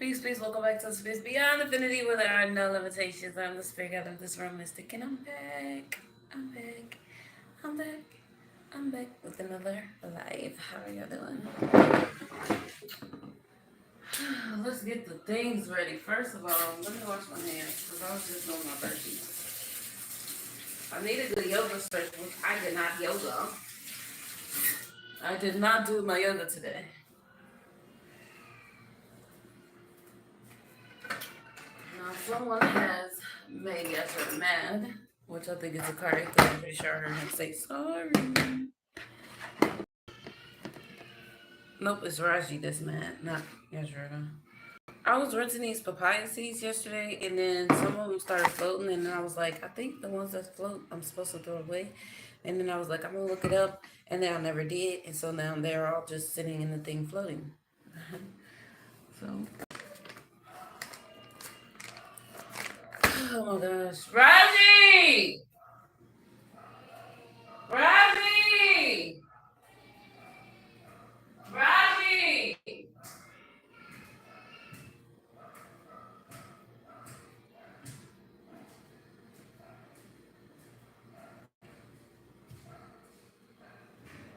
Peace, peace. Welcome back to the space beyond infinity where there are no limitations. I'm the spirit god of this room, Mystic, and I'm back. I'm back. I'm back. I'm back with another live. How are y'all doing? Let's get the things ready. First of all, let me wash my hands because I was just doing my burpees. I need a good yoga stretch, which I did not yoga. I did not do my yoga today. Now, someone has made me mad, which I think is a correct thing. I'm pretty sure I heard him say sorry. Nope, it's Raji that's mad, not Yasrina. I was rinsing these papaya seeds yesterday, and then some of them started floating, and then I was like, I think the ones that float, I'm supposed to throw away. And then I was like, I'm gonna look it up, and then I never did, and so now they're all just sitting in the thing floating. So, oh my gosh, Raji, Raji, Raji.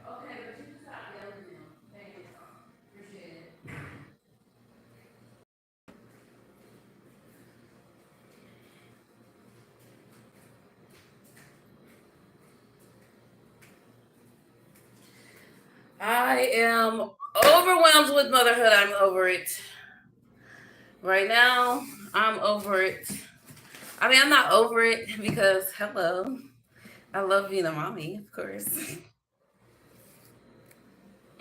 Okay, but you can stop yelling now. Thank you. Appreciate it. I am overwhelmed with motherhood. I'm over it. Right now, I'm over it. I mean, I'm not over it because, hello, I love being a mommy, of course.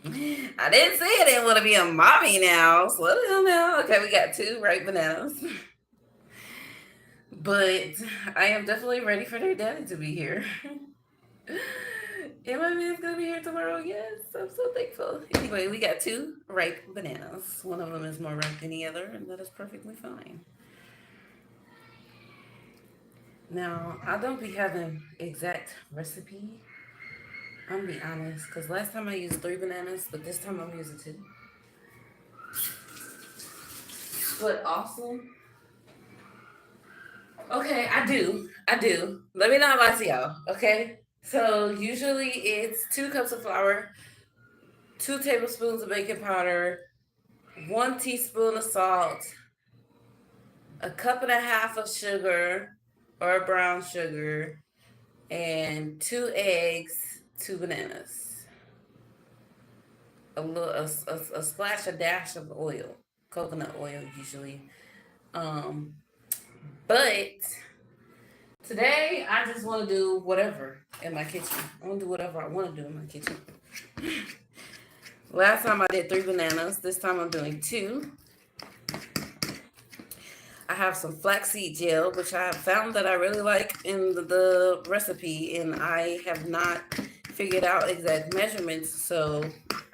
I didn't say I didn't want to be a mommy now. Slow down now. Okay, we got two ripe bananas. But I am definitely ready for their daddy to be here. And my man's gonna be here tomorrow. Yes, I'm so thankful. Anyway, we got two ripe bananas. One of them is more ripe than the other, and that is perfectly fine. Now, I don't be having exact recipe. I'm gonna be honest, because last time I used 3 bananas, but this time I'm using 2. But awesome. Okay, I do. I do. Let me not lie to y'all, okay? So usually it's 2 cups of flour, 2 tablespoons of baking powder, 1 teaspoon of salt, a cup and a half of sugar or brown sugar, and 2 eggs, 2 bananas, a splash, a dash of oil, coconut oil usually. Um, but today I just want to do whatever in my kitchen. I want to do whatever I want to do in my kitchen. Last time I did 3 bananas. This time I'm doing 2. I have some flaxseed gel, which I have found that I really like in the recipe, and I have not figured out exact measurements, so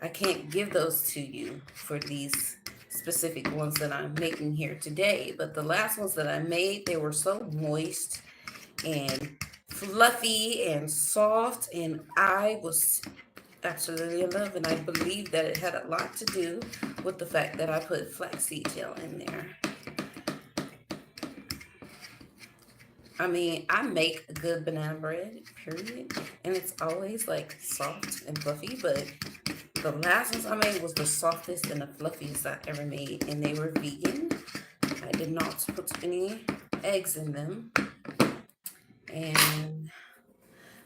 I can't give those to you for these specific ones that I'm making here today. But the last ones that I made, they were so moist and fluffy and soft, and I was absolutely in love, and I believe that it had a lot to do with the fact that I put flaxseed gel in there. I mean, I make good banana bread, period, and it's always like soft and fluffy, but the last ones I made was the softest and the fluffiest I ever made, and they were vegan. I did not put any eggs in them, and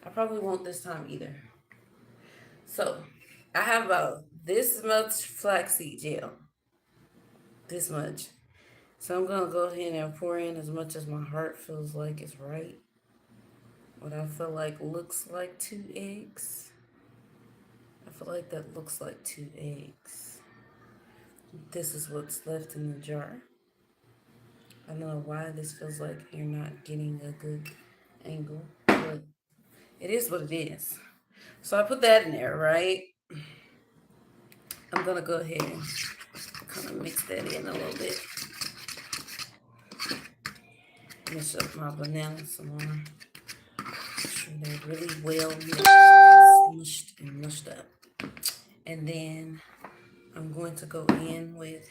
I probably won't this time either. So, I have about this much flaxseed gel, this much. So I'm gonna go ahead and pour in as much as my heart feels like is right. What I feel like looks like 2 eggs. I feel like that looks like 2 eggs. This is what's left in the jar. I don't know why this feels like you're not getting a good angle, but it is what it is. So I put that in there, right? I'm gonna go ahead and kind of mix that in a little bit. Mix up my bananas some more. Make sure they're really well smushed and mushed up. And then I'm going to go in with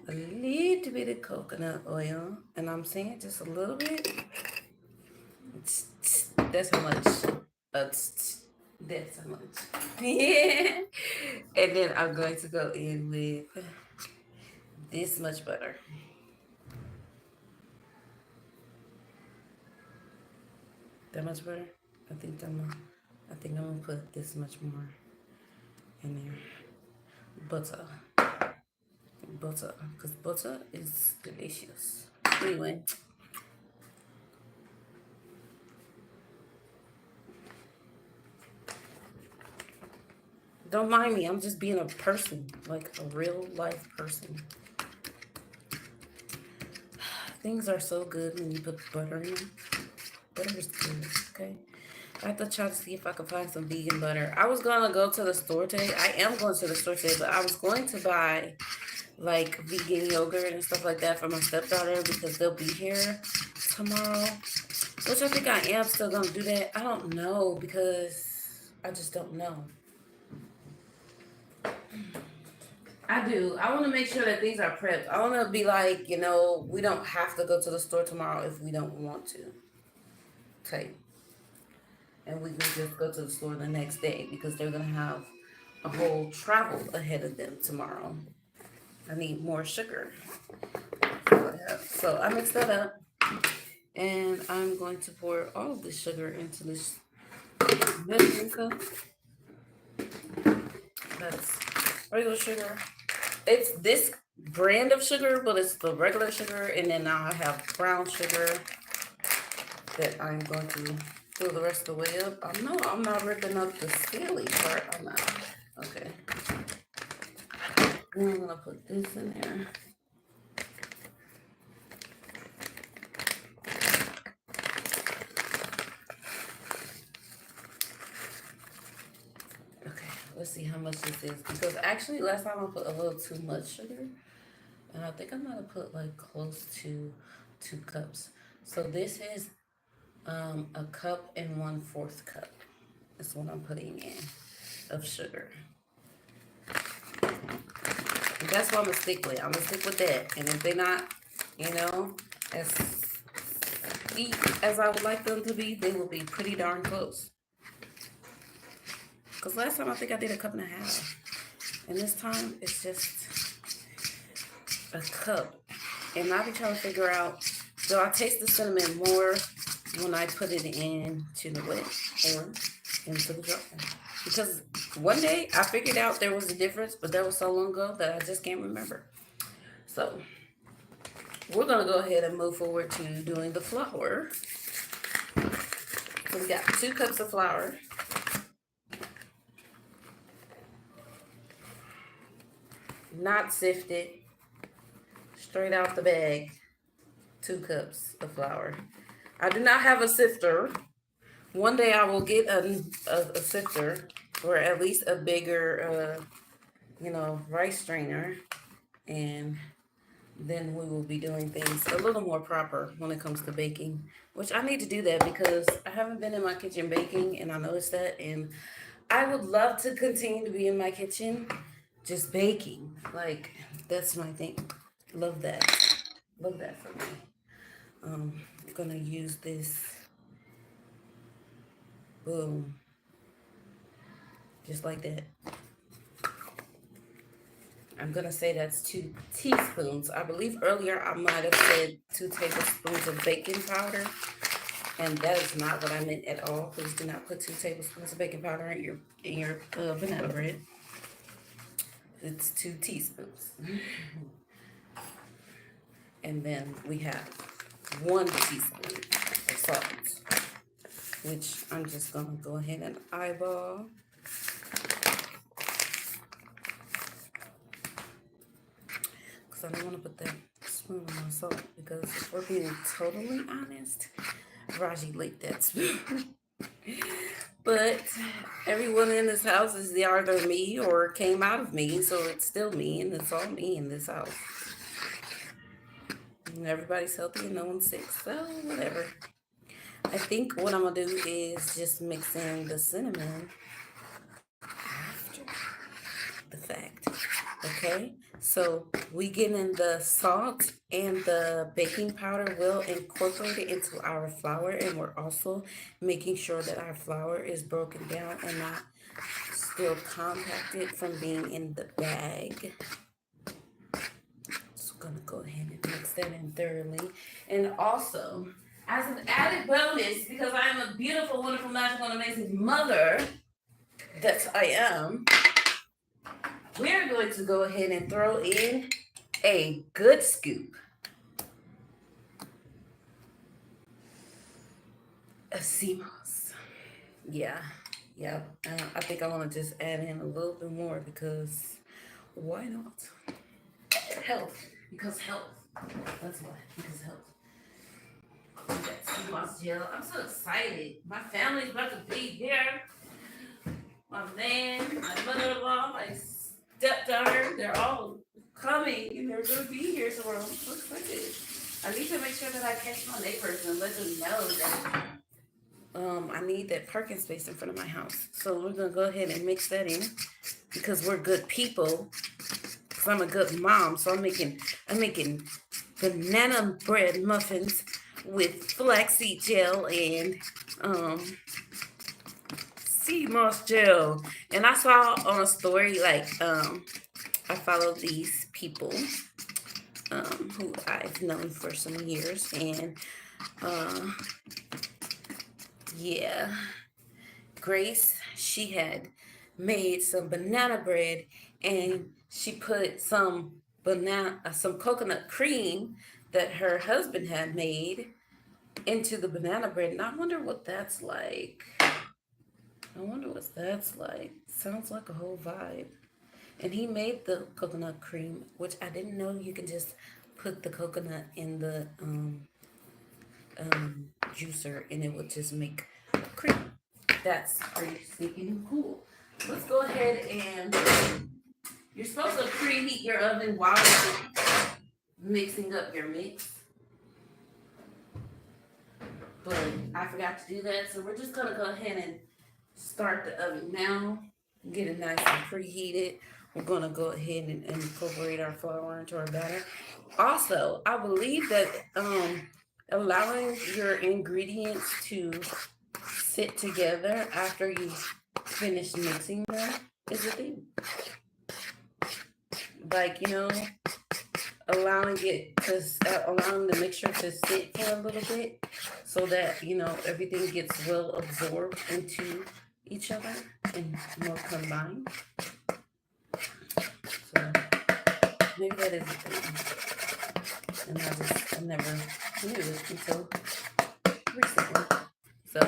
a little bit of coconut oil, and I'm saying just a little bit. That's how much. That's how much. Yeah. And then I'm going to go in with this much butter. That much butter? I think I'm gonna put this much more in there. Butter. Butter. Because butter is delicious. Anyway. Don't mind me. I'm just being a person. Like a real life person. Things are so good when you put butter in them. Butter is good, okay? I have to try to see if I can find some vegan butter. I was gonna go to the store today. I am going to the store today, but I was going to buy like vegan yogurt and stuff like that for my stepdaughter because they'll be here tomorrow. Which I think I am still gonna do that. I don't know because I just don't know. I do. I want to make sure that things are prepped. I want to be like, we don't have to go to the store tomorrow if we don't want to. Okay. And we can just go to the store the next day because they're going to have a whole travel ahead of them tomorrow. I need more sugar. So I mixed that up. And I'm going to pour all of the sugar into this measuring cup. That's regular sugar. It's this brand of sugar, but it's the regular sugar. And then now I have brown sugar that I'm going to fill the rest of the way up. No, I'm not ripping up the scaly part. I'm not. Okay. Then I'm going to put this in there. Okay, let's see how much this is. Because actually, last time I put a little too much sugar. And I think I'm going to put like close to 2 cups. So this is a cup and 1/4 cup. That's what I'm putting in of sugar. And that's what I'm going to stick with. I'm going to stick with that. And if they're not, as sweet as I would like them to be, they will be pretty darn close. Because last time I think I did a cup and a half. And this time it's just a cup. And I'll be trying to figure out, do I taste the cinnamon more when I put it into the wet or into the dry? Because one day I figured out there was a difference, but that was so long ago that I just can't remember. So we're going to go ahead and move forward to doing the flour. So we got 2 cups of flour. Not sifted. Straight out the bag. 2 cups of flour. I do not have a sifter. One day I will get a sifter, or at least a bigger, rice strainer. And then we will be doing things a little more proper when it comes to baking. Which I need to do that because I haven't been in my kitchen baking, and I noticed that. And I would love to continue to be in my kitchen just baking. Like, that's my thing. Love that. Love that for me. I'm gonna use this. Boom. Just like that. I'm gonna say that's 2 teaspoons. I believe earlier I might have said 2 tablespoons of baking powder. And that is not what I meant at all. Please do not put 2 tablespoons of baking powder in your banana bread. It's 2 teaspoons. And then we have 1 teaspoon of salt, which I'm just going to go ahead and eyeball. Because I don't want to put that spoon on my salt, because if we're being totally honest, Raji licked that spoon. But everyone in this house is either me or came out of me, so it's still me, and it's all me in this house. And everybody's healthy and no one's sick, so whatever. I think what I'm going to do is just mix in the cinnamon after the fact. Okay, so we get in the salt and the baking powder. We'll incorporate it into our flour, and we're also making sure that our flour is broken down and not still compacted from being in the bag. So I'm gonna go ahead and mix that in thoroughly. And also, as an added bonus, because I am a beautiful, wonderful, magical, and amazing mother that I am, we're going to go ahead and throw in a good scoop of sea moss. Yeah, yeah. I think I want to just add in a little bit more because why not? Health. Because health. That's why. Because health. We got sea moss gel. I'm so excited. My family's about to be here. My man, my mother-in-law, my stepdaughter, they're all coming and they're going to be here. So I'm so excited. I need to make sure that I catch my neighbors and let them know that I need that parking space in front of my house. So we're gonna go ahead and mix that in because we're good people. Cause I'm a good mom. So I'm making banana bread muffins with flaxseed gel and sea moss gel. And I saw on a story I follow these people who I've known for some years, and uh, yeah, Grace, she had made some banana bread and she put some coconut cream that her husband had made into the banana bread. And I wonder what that's like. I wonder what that's like. Sounds like a whole vibe. And he made the coconut cream, which I didn't know you can just put the coconut in the juicer and it would just make cream. That's pretty stinking cool. Let's go ahead and you're supposed to preheat your oven while you're mixing up your mix. But I forgot to do that, so we're just gonna go ahead and start the oven now. Get it nice and preheated. We're gonna go ahead and incorporate our flour into our batter. Also, I believe that allowing your ingredients to sit together after you finish mixing them is a thing. Like, allowing the mixture to sit for a little bit so that everything gets well absorbed into each other and more combined. So maybe that is a thing, and I never knew it until recently. So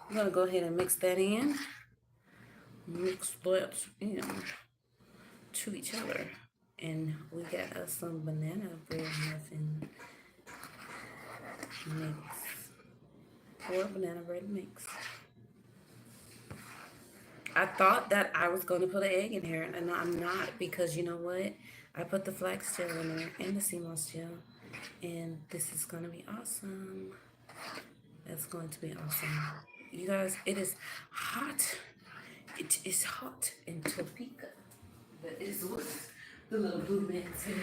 I'm gonna go ahead and mix that in. Mix that in to each other. And we got us some banana bread muffin mix. Or banana bread mix. I thought that I was going to put an egg in here, and I'm not, because you know what? I put the flax gel in there and the sea moss gel, and this is going to be awesome. That's going to be awesome. You guys, it is hot. It is hot in Topeka. That is what the little blue man's here.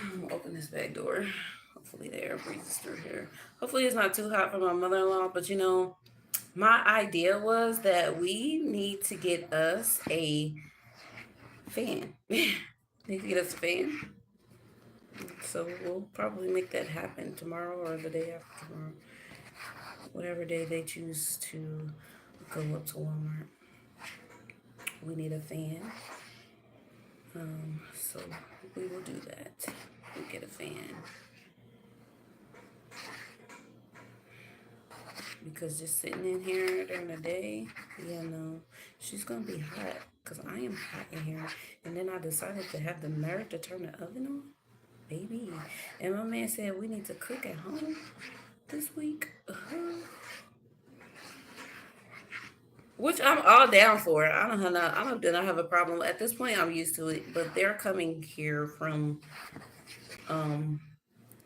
I'm gonna open this back door. Hopefully the air breezes through here. Hopefully it's not too hot for my mother-in-law, but my idea was that we need to get us a fan. Need to get us a fan. So we'll probably make that happen tomorrow or the day after tomorrow. Whatever day they choose to go up to Walmart. We need a fan. So we will do that. We'll get a fan. Because just sitting in here during the day, no, she's gonna be hot because I am hot in here. And then I decided to have the nerve to turn the oven on, baby. And my man said we need to cook at home this week, which I'm all down for. I do not have a problem at this point. I'm used to it, but they're coming here from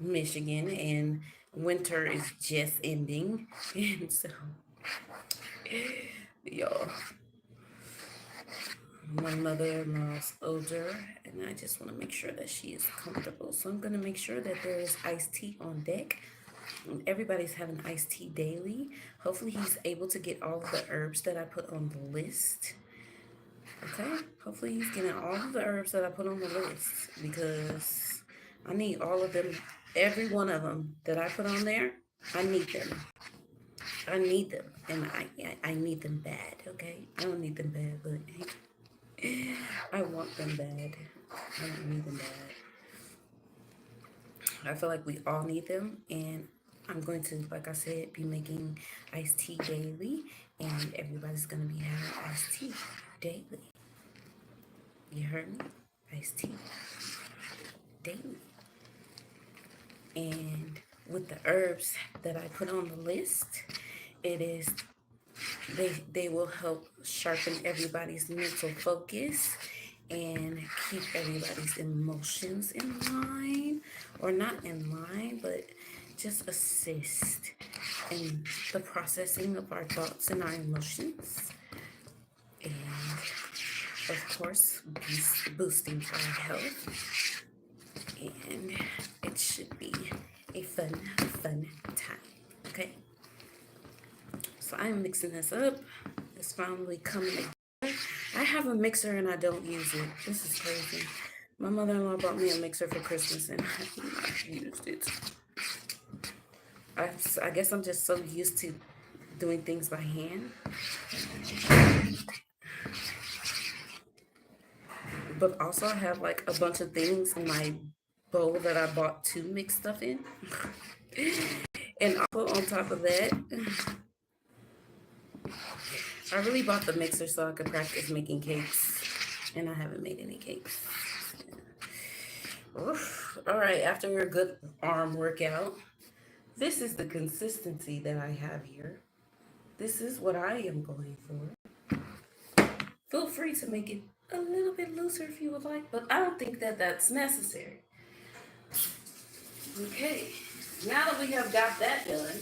Michigan, and winter is just ending, and so y'all, My mother-in-law's older, and I just want to make sure that she is comfortable. So I'm going to make sure that there is iced tea on deck. Everybody's having iced tea daily. Hopefully he's able to get all of the herbs that I put on the list. Okay, hopefully he's getting all of the herbs that I put on the list, because I need all of them, every one of them that I put on there. I need them. I need them, and I need them bad. Okay, I don't need them bad, but I want them bad. I don't need them bad. I feel like we all need them, and I'm going to, like I said, be making iced tea daily, and everybody's going to be having iced tea daily. You heard me? Iced tea daily. And with the herbs that I put on the list, it is they will help sharpen everybody's mental focus and keep everybody's emotions in line, or not in line, but just assist in the processing of our thoughts and our emotions, and of course boosting our health. And it should be a fun time. Okay, so I'm mixing this up. It's finally coming together. I have a mixer and I don't use it. This is crazy. My mother-in-law bought me a mixer for Christmas and I have not used it. I guess I'm just so used to doing things by hand. But also I have like a bunch of things in my bowl that I bought to mix stuff in. And also on top of that, I really bought the mixer so I could practice making cakes, and I haven't made any cakes. Oof. All right, after a good arm workout, this is the consistency that I have here. This is what I am going for. Feel free to make it a little bit looser if you would like, but I don't think that that's necessary. Okay, now that we have got that done,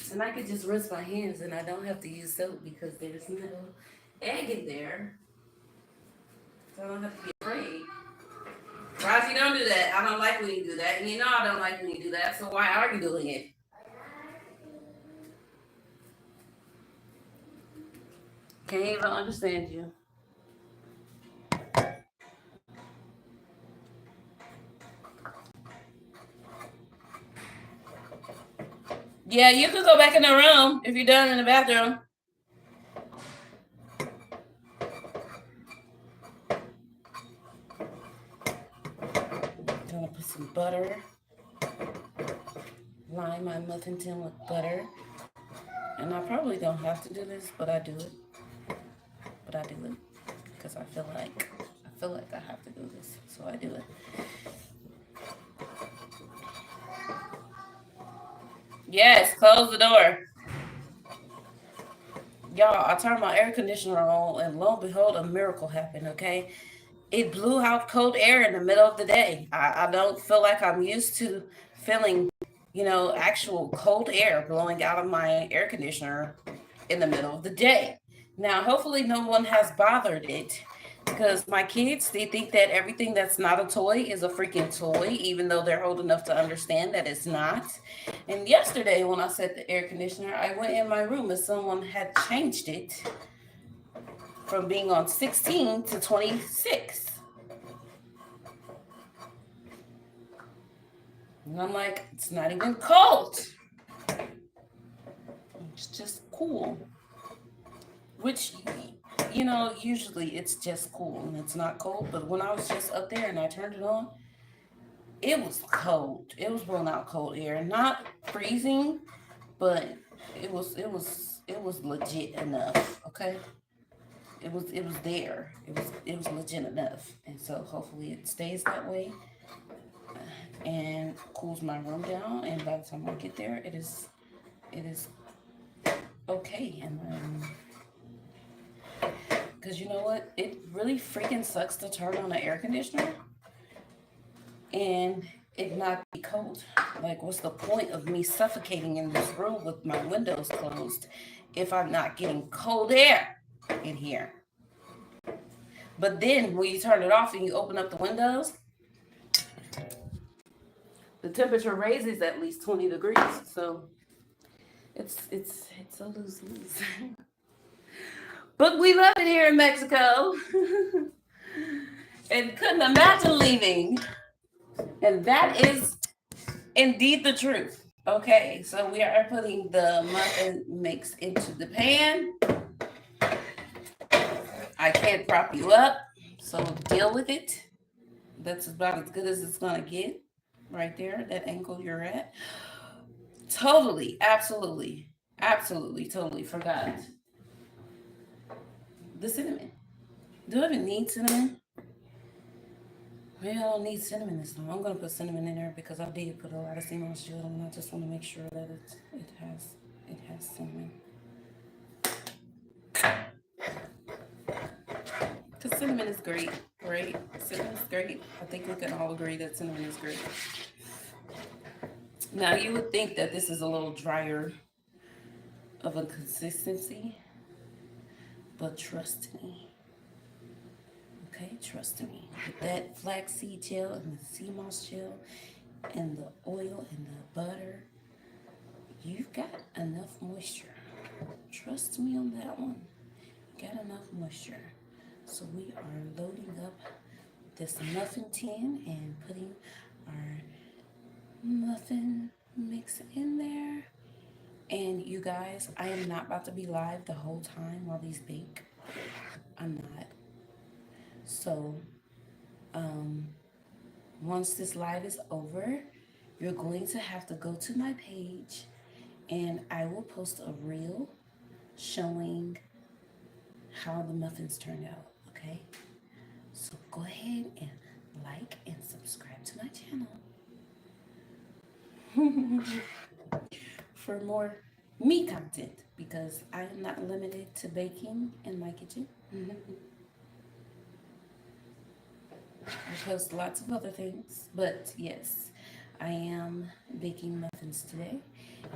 and I can just rinse my hands and I don't have to use soap because there's no egg in there. So I don't have to be afraid. Rosie, don't do that. I don't like when you do that. And you know I don't like when you do that, so why are you doing it? Can't even understand you. Yeah, you can go back in the room if you're done in the bathroom. Gonna put some butter. Line my muffin tin with butter. And I probably don't have to do this, but I do it. But I do it because I feel like I have to do this, so I do it. Yes, close the door. Y'all, I turned my air conditioner on, and lo and behold, a miracle happened, okay? It blew out cold air in the middle of the day. I don't feel like I'm used to feeling, actual cold air blowing out of my air conditioner in the middle of the day. Now, hopefully, no one has bothered it, because my kids, they think that everything that's not a toy is a freaking toy, even though they're old enough to understand that it's not. And yesterday, when I set the air conditioner, I went in my room and someone had changed it from being on 16 to 26. And I'm like, it's not even cold. It's just cool. Which, usually it's just cool and it's not cold. But when I was just up there and I turned it on, it was cold. It was blowing out cold air. Not freezing, but it was legit enough. Okay. It was there. It was legit enough. And so hopefully it stays that way and cools my room down, and by the time I get there it is okay. And because you know what, it really freaking sucks to turn on an air conditioner and it not be cold. Like, what's the point of me suffocating in this room with my windows closed if I'm not getting cold air? in here. But then when you turn it off and you open up the windows, the temperature raises at least 20 degrees. So it's a lose-lose. But we love it here in Mexico. And couldn't imagine leaving. And that is indeed the truth. Okay, so we are putting the muffin mix into the pan. I can't prop you up, so deal with it. That's about as good as it's gonna get. Right there, that angle you're at. Totally, absolutely, absolutely, totally forgot the cinnamon. Do I even need cinnamon? Maybe I don't need cinnamon this time. I'm gonna put cinnamon in there because I did put a lot of cinnamon sugar, and I just want to make sure that it has cinnamon. Because cinnamon is great, right? Cinnamon is great. I think we can all agree that cinnamon is great. Now you would think that this is a little drier of a consistency, but trust me. Okay, trust me. With that flaxseed gel and the sea moss gel and the oil and the butter, you've got enough moisture. Trust me on that one. Got enough moisture. So we are loading up this muffin tin and putting our muffin mix in there. And you guys, I am not about to be live the whole time while these bake. I'm not. So, once this live is over, you're going to have to go to my page and I will post a reel showing how the muffins turned out, okay? So go ahead and like and subscribe to my channel for more me content because I am not limited to baking in my kitchen. I post lots of other things, but yes, I am baking muffins today,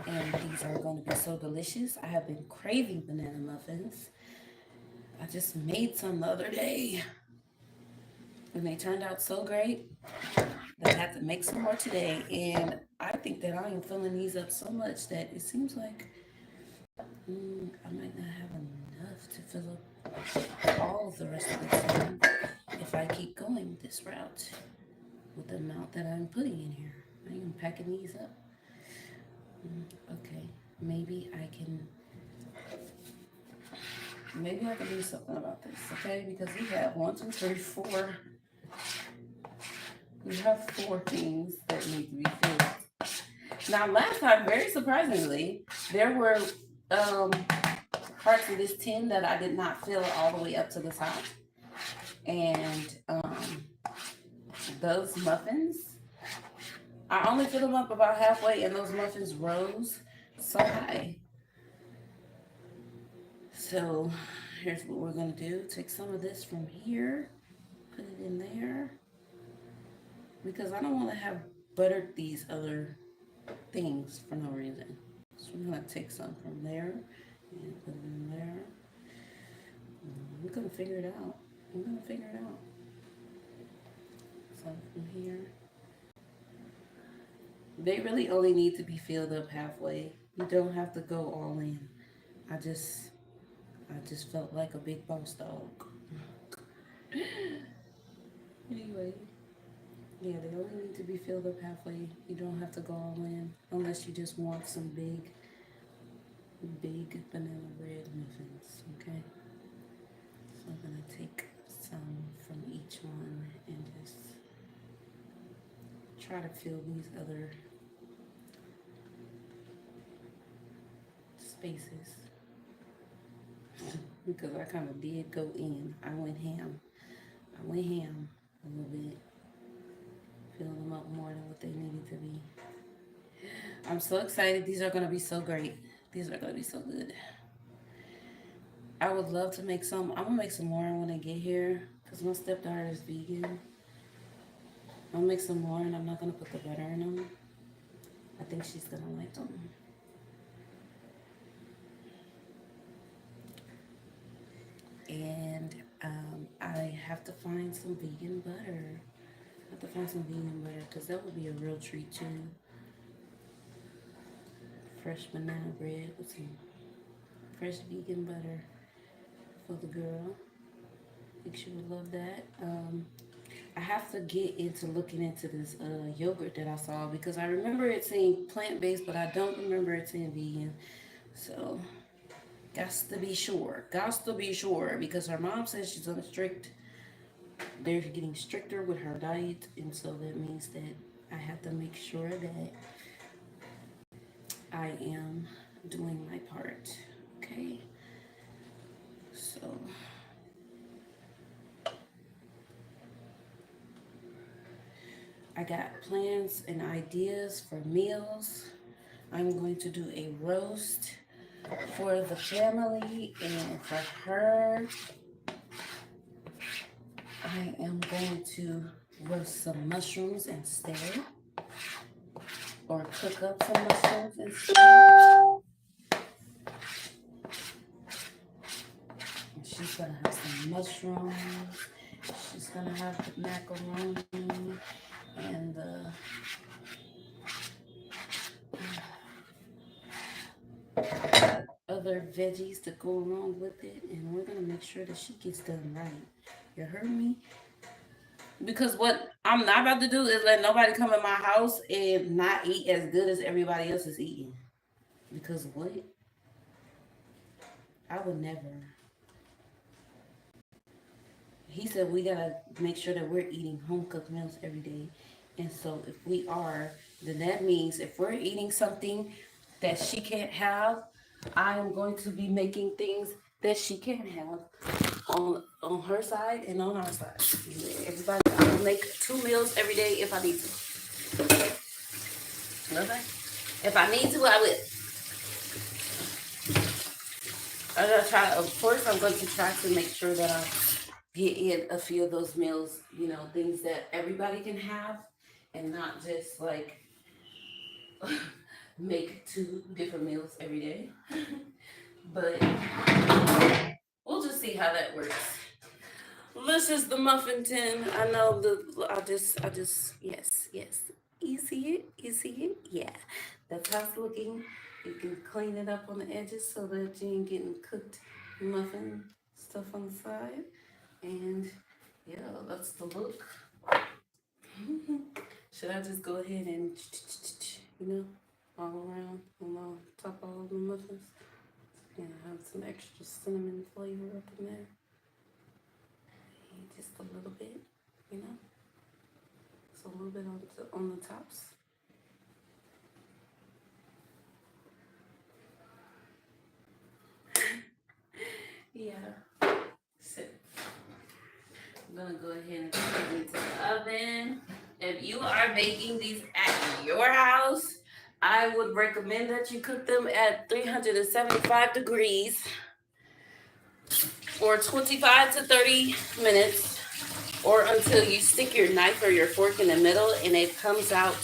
and these are going to be so delicious. I have been craving banana muffins. I just made some the other day, and they turned out so great that I had to make some more today. And I think that I am filling these up so much that it seems like I might not have enough to fill up all of the rest of the time if I keep going this route with the amount that I'm putting in here. I am packing these up. Okay, maybe I can do something about this, okay? Because we have 1, 2, 3, 4. We have 4 things that need to be filled. Now, last time, very surprisingly, there were parts of this tin that I did not fill all the way up to the top. And those muffins, I only filled them up about halfway, and those muffins rose so high. So here's what we're gonna do. Take some of this from here, put it in there, because I don't want to have buttered these other things for no reason. So I'm gonna take some from there and put it in there. We're gonna figure it out. I'm gonna figure it out. So from here, they really only need to be filled up halfway. You don't have to go all in. I just felt like a big boss dog. Anyway, yeah, they only need to be filled up halfway. You don't have to go all in unless you just want some big banana bread muffins, okay? So I'm gonna take some from each one and just try to fill these other spaces because I kind of did go in. I went ham a little bit, fill them up more than what they needed to be. I'm so excited. These are going to be so great. These are going to be so good. I would love to make some. I'm going to make some more when I get here because my stepdaughter is vegan. I'll make some more and I'm not going to put the butter in them. I think she's going to like them. And I have to find some vegan butter. I have to find some vegan butter because that would be a real treat too. Fresh banana bread with some fresh vegan butter for the girl. I think she would love that. I have to get into looking into this yogurt that I saw because I remember it saying plant based, but I don't remember it saying vegan. So, gots to be sure. Gots to be sure because her mom says she's on a strict. They're getting stricter with her diet, and so that means that I have to make sure that I am doing my part. Okay. So I got plans and ideas for meals. I'm going to do a roast for the family, and for her, I am going to roast some mushrooms instead, or cook up some mushrooms instead. And she's gonna have some mushrooms. She's gonna have the macaroni and the other veggies to go along with it, and we're gonna make sure that she gets done right. You heard me? Because what I'm not about to do is let nobody come in my house and not eat as good as everybody else is eating. Because what? I would never. He said we gotta make sure that we're eating home cooked meals every day. And so if we are, then that means if we're eating something that she can't have, I am going to be making things that she can have on her side and on our side. Everybody, I will make 2 meals every day if I need to. Okay? If I need to, I will. I'm gonna try. Of course, I'm going to try to make sure that I get in a few of those meals. You know, things that everybody can have, and not just like make 2 different meals every day. But we'll just see how that works. This is the muffin tin. I know the. Yes, yes. You see it? You see it? Yeah. That's how it's looking. You can clean it up on the edges so that you ain't getting cooked muffin stuff on the side. And yeah, that's the look. Should I just go ahead and, you know, all around on the top of all the muffins? And have some extra cinnamon flavor up in there. Just a little bit, you know. So a little bit on the tops. Yeah. So I'm gonna go ahead and put it into the oven. If you are baking these at your house, I would recommend that you cook them at 375 degrees for 25 to 30 minutes, or until you stick your knife or your fork in the middle and it comes out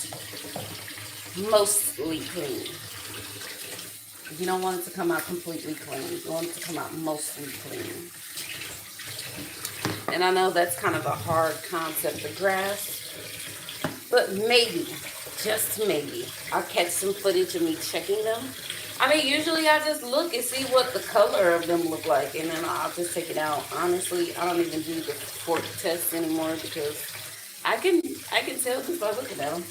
mostly clean. You don't want it to come out completely clean. You want it to come out mostly clean. And I know that's kind of a hard concept to grasp, but maybe, just maybe, I'll catch some footage of me checking them. I mean, usually I just look and see what the color of them look like, and then I'll just take it out. Honestly, I don't even do the fork test anymore because I can tell just by looking at them.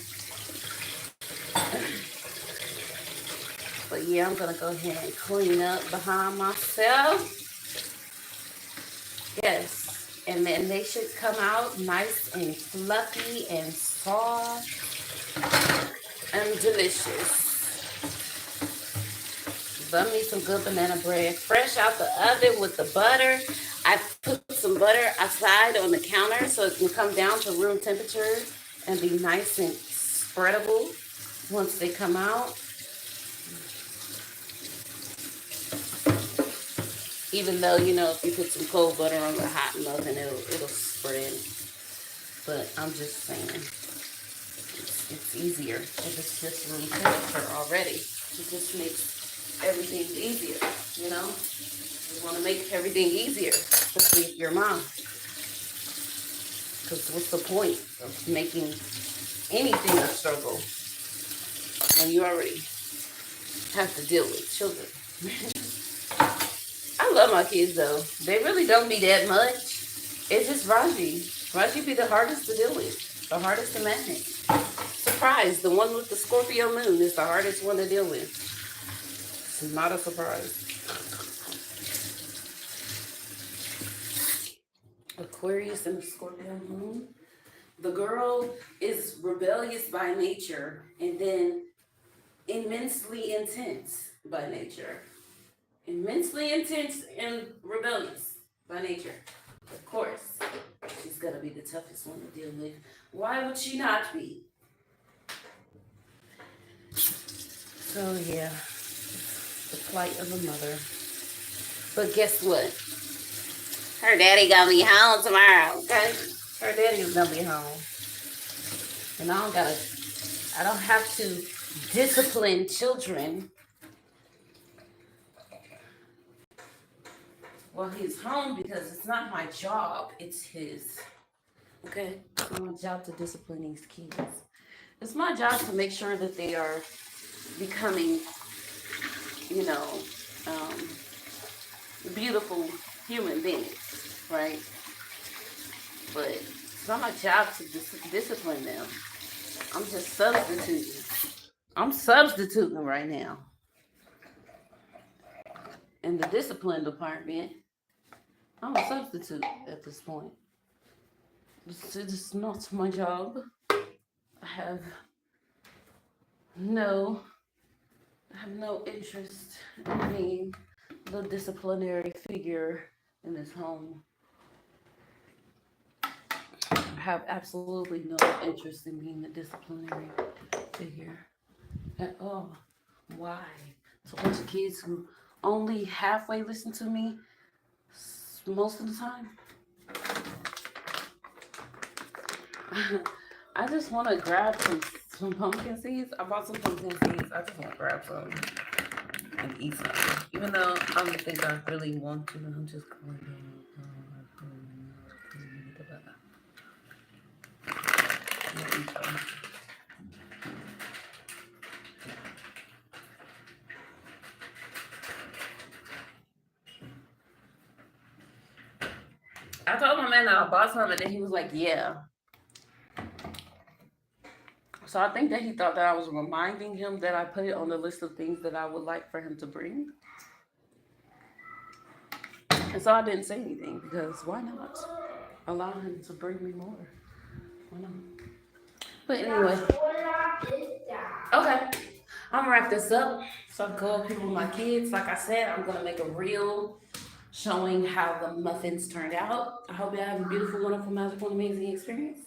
But yeah, I'm gonna go ahead and clean up behind myself. Yes, and then they should come out nice and fluffy and soft and delicious. Love me some good banana bread, fresh out the oven with the butter. I put some butter outside on the counter so it can come down to room temperature and be nice and spreadable once they come out. Even though, you know, if you put some cold butter on the hot oven, it'll spread. But I'm just saying, it's easier if it's just room temperature already. It just makes everything easier, you know? You want to make everything easier, especially if you're a mom. Because what's the point of making anything a struggle when you already have to deal with children? I love my kids though. They really don't be that much. It's just Raji. Raji be the hardest to deal with, the hardest to manage. Surprise, the one with the Scorpio moon is the hardest one to deal with. It's not a surprise. Aquarius and the Scorpio moon. The girl is rebellious by nature and then immensely intense by nature. Immensely intense and rebellious by nature. Of course, she's gonna be the toughest one to deal with. Why would she not be? So yeah, the plight of a mother. But guess what? Her daddy gonna be home tomorrow, okay? Her daddy is gonna be home. And I don't have to discipline children while he's home because it's not my job, it's his. Okay? It's not my job to discipline these kids. It's my job to make sure that they are becoming, you know, beautiful human beings, right? But it's not my job to discipline them. I'm just substituting. I'm substituting right now. In the discipline department, I'm a substitute at this point. It's not my job. I have no interest in being the disciplinary figure in this home. I have absolutely no interest in being the disciplinary figure at all. Why? It's a bunch of kids who only halfway listen to me most of the time. I just want to grab some pumpkin seeds. I bought some pumpkin seeds. I just want to grab some and eat some. Even though I don't think I really want to, I'm just going to. I told my man that I bought some, and then he was like, yeah. So I think that he thought that I was reminding him that I put it on the list of things that I would like for him to bring. And so I didn't say anything because why not allow him to bring me more? Why not? But anyway, okay, I'm gonna wrap this up so I can go up here with my kids. Like I said, I'm gonna make a reel showing how the muffins turned out. I hope you have a beautiful, wonderful, magical, amazing experience.